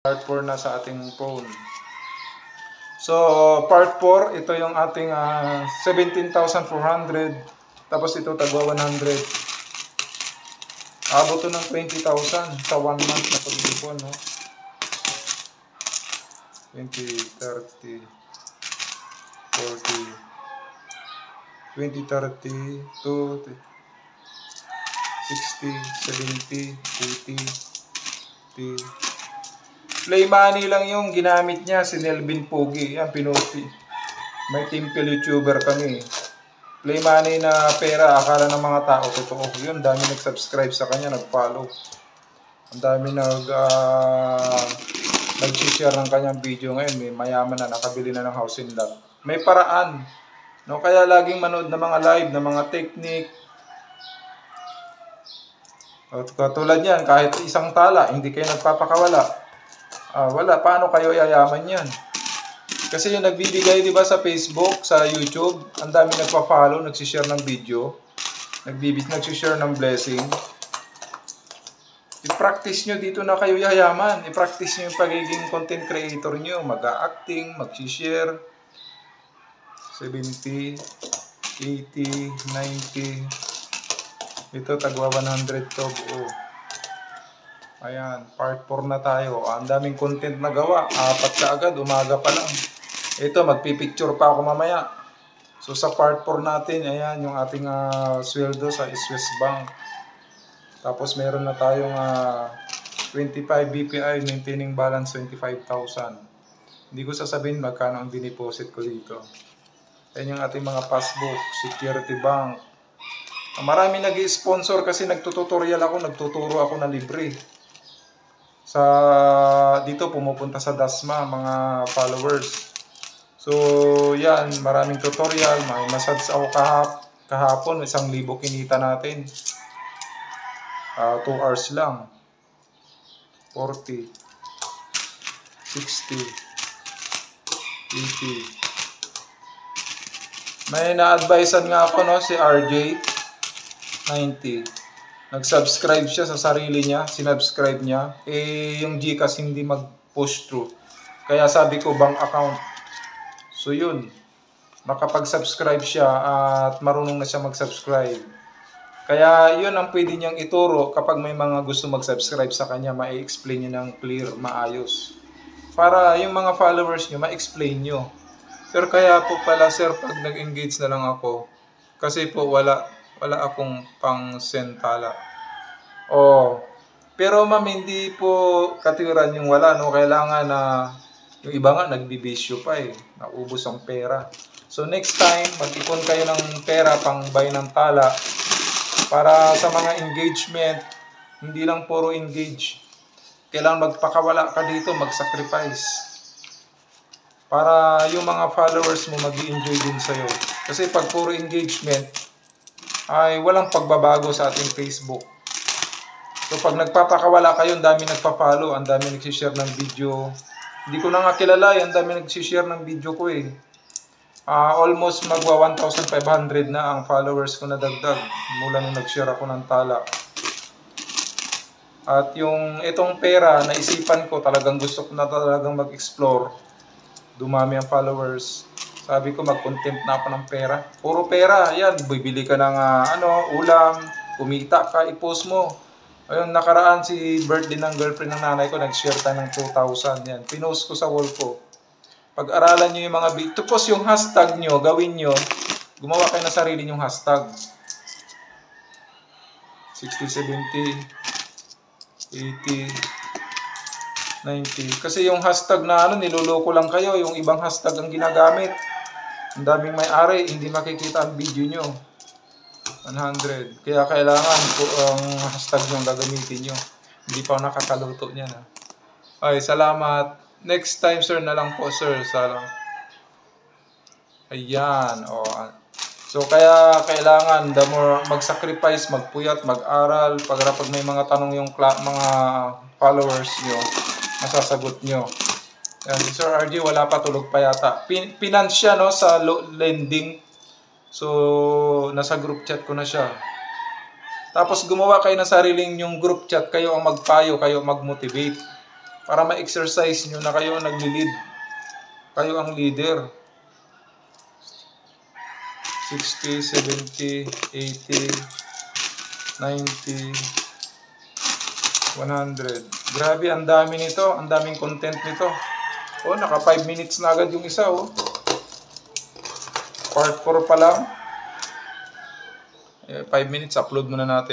Part 4 na sa ating phone. So, part 4, ito yung ating 17,400. Tapos ito tagwa 100. Abot to ng 20,000 sa 1 month na pag-ipon, no? 20, 30, 40, 20, 30, 2, 60, 70, 80, 80. Play money lang yung ginamit niya, si Nelvin Pogi. Yan, pinuti. May temple YouTuber kami. Play money na pera, akala ng mga tao, totoo. Yun, dami nag-subscribe sa kanya, nag-follow. Ang dami nag-share ng kanyang video ngayon. May mayaman na, nakabili na ng house and lot. May paraan. No? Kaya laging manood ng mga live, ng mga technique. At katulad yan, kahit isang tala, hindi kayo nagpapakawala. Wala, paano kayo yayaman yan? Kasi yung nagbibigay, di ba, sa Facebook, sa YouTube, ang dami nagpa-follow, nagsishare ng video, nagsishare ng blessing. I-practice nyo dito na kayo yayaman. I-practice nyo yung pagiging content creator nyo. Mag-acting, magsishare. 70, 80, 90. Ito, tagwa 100 to buo. Ayan, part 4 na tayo. Ang daming content na gawa. 4 ka agad, umaga pa lang. Ito, magpipicture pa ako mamaya. So sa part 4 natin, ayan, yung ating sweldo sa Swiss Bank. Tapos meron na tayong 25 BPI, maintaining balance 25,000. Hindi ko sasabihin magkano ang diniposit ko dito. Ayan yung ating mga passbook, Security Bank. Marami nag-i-sponsor kasi nagtututorial ako, nagtuturo ako na libre. Dito pumupunta sa Dasma mga followers. So yan, maraming tutorial, may massage ako kahapon, 1,000 kinita natin. 2 hours lang. 40, 60, 80. May na-advisean nga ako, no, si RJ 90. Nag-subscribe siya sa sarili niya, sinubscribe niya. Yung Gcash hindi mag-push through. Kaya sabi ko, bank account. So yun, makapag-subscribe siya at marunong na siya mag-subscribe. Kaya yun ang pwede niyang ituro kapag may mga gusto mag-subscribe sa kanya, ma-explain niya ng clear, maayos. Para yung mga followers niyo, ma-explain niyo. Pero kaya po pala, sir, pag nag-engage na lang ako, kasi po wala akong pang-sentala. Pero ma'am, hindi po katiwiran yung wala, no? Kailangan na yung iba nga nagbibisyo pa naubos ang pera. So next time, mag-ipon kayo ng pera pang buy ng tala para sa mga engagement, hindi lang puro engage. Kailangan magpakawala ka dito, mag-sacrifice. Para yung mga followers mo mag-i-enjoy din sa'yo. Kasi pag puro engagement, ay walang pagbabago sa ating Facebook. So pag nagpapakawala kayo, ang dami nagpa-follow, ang dami nagsishare ng video. Hindi ko na nga kilala, ang dami nagsishare ng video ko almost magwa 1,500 na ang followers ko na dagdag mula nung nag-share ako ng tala. At yung itong pera, naisipan ko, talagang gusto ko na talagang mag-explore. Dumami ang followers. Sabi ko, mag-content na ako ng pera. Puro pera, yan. Bibili ka ng ulam, kumita ka, i-post mo. Ayun, nakaraan si birthday ng girlfriend ng nanay ko, nag-share tayo ng 2,000. Yan, pinost ko sa wall ko. Pag-aralan nyo yung mga video. Tapos yung hashtag nyo, gawin nyo, gumawa kayo na sarili nyong hashtag. 60, 70, 80, 90. Kasi yung hashtag na niloloko lang kayo, yung ibang hashtag ang ginagamit. Ang daming may-ari, hindi makikita ang video nyo. 100. Kaya kailangan ang hashtag nyo gagamitin nyo. Hindi pa ako nakakaluto niyan. Ay, salamat. Next time, sir, na lang po, sir. Salamat. Ayan. So, kaya kailangan, the more mag-sacrifice, magpuyat, mag-aral, pag may mga tanong yung mga followers nyo, masasagot nyo. Yan, si Sir RJ, wala pa, tulog pa yata. Finance siya, no, sa lending. So, nasa group chat ko na siya. Tapos gumawa kayo ng sariling yung group chat, kayo ang magpayo, kayo ang mag-motivate. Para ma-exercise nyo na kayo ang nagli-lead. Kayo ang leader. 60, 70, 80, 90, 100. Grabe, ang dami nito. Ang daming content nito. Oh, naka 5 minutes na agad yung isa, oh. Part 4 pa lang. 5 minutes, upload muna natin.